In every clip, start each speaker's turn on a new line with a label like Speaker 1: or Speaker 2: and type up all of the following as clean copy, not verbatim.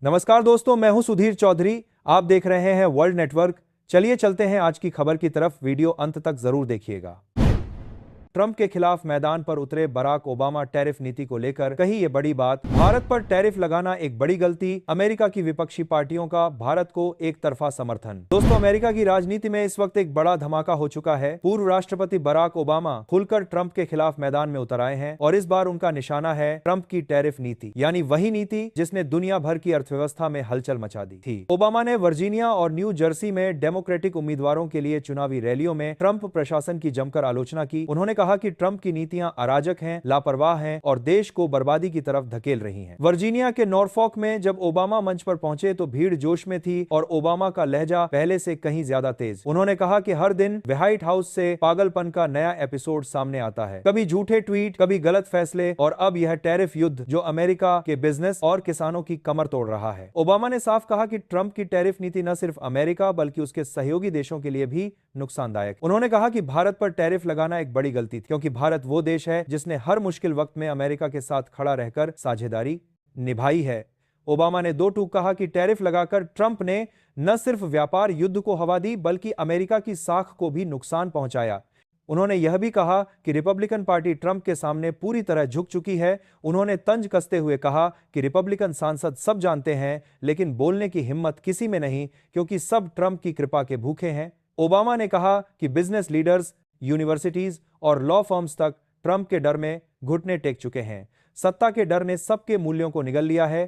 Speaker 1: नमस्कार दोस्तों, मैं हूं सुधीर चौधरी। आप देख रहे हैं वर्ल्ड नेटवर्क। चलिए चलते हैं आज की खबर की तरफ। वीडियो अंत तक जरूर देखिएगा। ट्रंप के खिलाफ मैदान पर उतरे बराक ओबामा टैरिफ नीति को लेकर कही ये बड़ी बात। भारत पर टैरिफ लगाना एक बड़ी गलती। अमेरिका की विपक्षी पार्टियों का भारत को एक तरफा समर्थन। दोस्तों, अमेरिका की राजनीति में इस वक्त एक बड़ा धमाका हो चुका है। पूर्व राष्ट्रपति बराक ओबामा खुलकर ट्रंप के खिलाफ मैदान में उतर आए हैं और इस बार उनका निशाना है ट्रंप की टैरिफ नीति, यानी वही नीति जिसने दुनिया भर की अर्थव्यवस्था में हलचल मचा दी थी। ओबामा ने वर्जीनिया और न्यू जर्सी में डेमोक्रेटिक उम्मीदवारों के लिए चुनावी रैलियों में ट्रंप प्रशासन की जमकर आलोचना की। उन्होंने कहा कि ट्रंप की नीतियां अराजक हैं, लापरवाह हैं और देश को बर्बादी की तरफ धकेल रही हैं। वर्जीनिया के नॉरफॉक में जब ओबामा मंच पर पहुंचे तो भीड़ जोश में थी और ओबामा का लहजा पहले से कहीं ज्यादा तेज। उन्होंने कहा कि हर दिन व्हाइट हाउस से पागलपन का नया एपिसोड सामने आता है, कभी झूठे ट्वीट, कभी गलत फैसले और अब यह टैरिफ युद्ध जो अमेरिका के बिजनेस और किसानों की कमर तोड़ रहा है। ओबामा ने साफ कहा कि ट्रंप की टैरिफ नीति न सिर्फ अमेरिका बल्कि उसके सहयोगी देशों के लिए भी नुकसानदायक। उन्होंने कहा कि भारत पर टैरिफ लगाना एक बड़ी गलती थी, क्योंकि भारत वो देश है जिसने हर मुश्किल वक्त में अमेरिका के साथ खड़ा रहकर साझेदारी निभाई है। ओबामा ने दो टूक कहा कि टैरिफ लगाकर ट्रंप ने न सिर्फ व्यापार युद्ध को हवा दी बल्कि अमेरिका की साख को भी नुकसान पहुंचाया। उन्होंने यह भी कहा कि रिपब्लिकन पार्टी ट्रंप के सामने पूरी तरह झुक चुकी है। उन्होंने तंज कसते हुए कहा कि रिपब्लिकन सांसद सब जानते हैं लेकिन बोलने की हिम्मत किसी में नहीं, क्योंकि सब ट्रंप की कृपा के भूखे हैं। ओबामा ने कहा कि बिजनेस लीडर्स, यूनिवर्सिटीज और लॉ फर्म्स तक ट्रंप के डर में घुटने टेक चुके हैं। सत्ता के डर ने सबके मूल्यों को निगल लिया है।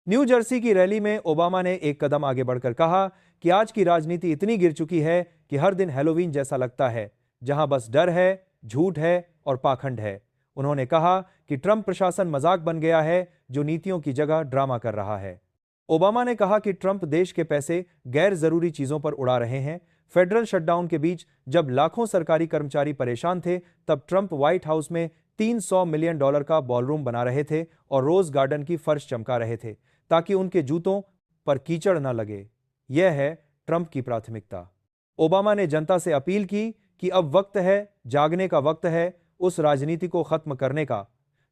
Speaker 1: न्यू जर्सी की रैली में ओबामा ने एक कदम आगे बढ़कर कहा कि आज की राजनीति इतनी गिर चुकी है कि हर दिन हैलोवीन जैसा लगता है, जहां बस डर है, झूठ है और पाखंड है। उन्होंने कहा कि ट्रंप प्रशासन मजाक बन गया है जो नीतियों की जगह ड्रामा कर रहा है। ओबामा ने कहा कि ट्रंप देश के पैसे गैर जरूरी चीजों पर उड़ा रहे हैं। फेडरल शटडाउन के बीच जब लाखों सरकारी कर्मचारी परेशान थे, तब ट्रंप व्हाइट हाउस में $300 मिलियन का बॉलरूम बना रहे थे और रोज गार्डन की फर्श चमका रहे थे ताकि उनके जूतों पर कीचड़ न लगे। यह है ट्रंप की प्राथमिकता। ओबामा ने जनता से अपील की कि अब वक्त है, जागने का वक्त है, उस राजनीति को खत्म करने का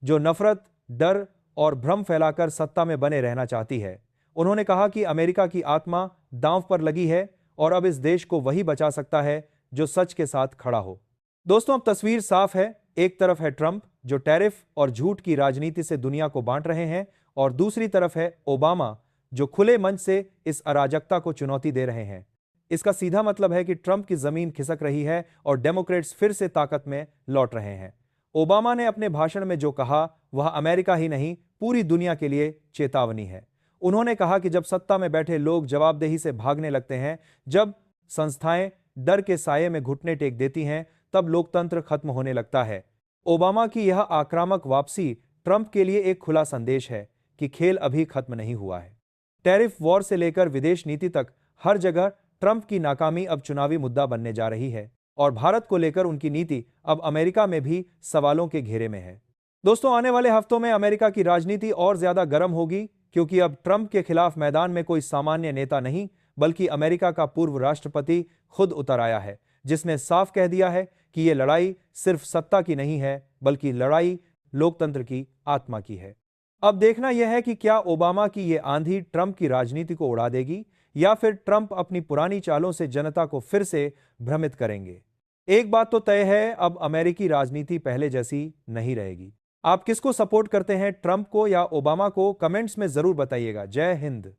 Speaker 1: जो नफरत, डर और भ्रम फैलाकर सत्ता में बने रहना चाहती है। उन्होंने कहा कि अमेरिका की आत्मा दांव पर लगी है और अब इस देश को वही बचा सकता है जो सच के साथ खड़ा हो। दोस्तों, अब तस्वीर साफ है। एक तरफ है ट्रंप जो टैरिफ और झूठ की राजनीति से दुनिया को बांट रहे हैं और दूसरी तरफ है ओबामा जो खुले मंच से इस अराजकता को चुनौती दे रहे हैं। इसका सीधा मतलब है कि ट्रंप की जमीन खिसक रही है और डेमोक्रेट्स फिर से ताकत में लौट रहे हैं। ओबामा ने अपने भाषण में जो कहा वह अमेरिका ही नहीं, पूरी दुनिया के लिए चेतावनी है। उन्होंने कहा कि जब सत्ता में बैठे लोग जवाबदेही से भागने लगते हैं, जब संस्थाएं डर के साये में घुटने टेक देती हैं, तब लोकतंत्र खत्म होने लगता है। ओबामा की यह आक्रामक वापसी ट्रंप के लिए एक खुला संदेश है कि खेल अभी खत्म नहीं हुआ है। टैरिफ वॉर से लेकर विदेश नीति तक हर जगह ट्रंप की नाकामी अब चुनावी मुद्दा बनने जा रही है और भारत को लेकर उनकी नीति अब अमेरिका में भी सवालों के घेरे में है। दोस्तों, आने वाले हफ्तों में अमेरिका की राजनीति और ज्यादा गर्म होगी, क्योंकि अब ट्रंप के खिलाफ मैदान में कोई सामान्य नेता नहीं बल्कि अमेरिका का पूर्व राष्ट्रपति खुद उतर आया है, जिसने साफ कह दिया है कि यह लड़ाई सिर्फ सत्ता की नहीं है बल्कि लड़ाई लोकतंत्र की आत्मा की है। अब देखना यह है कि क्या ओबामा की यह आंधी ट्रंप की राजनीति को उड़ा देगी या फिर ट्रंप अपनी पुरानी चालों से जनता को फिर से भ्रमित करेंगे। एक बात तो तय है, अब अमेरिकी राजनीति पहले जैसी नहीं रहेगी। आप किसको सपोर्ट करते हैं, ट्रंप को या ओबामा को? कमेंट्स में जरूर बताइएगा। जय हिंद।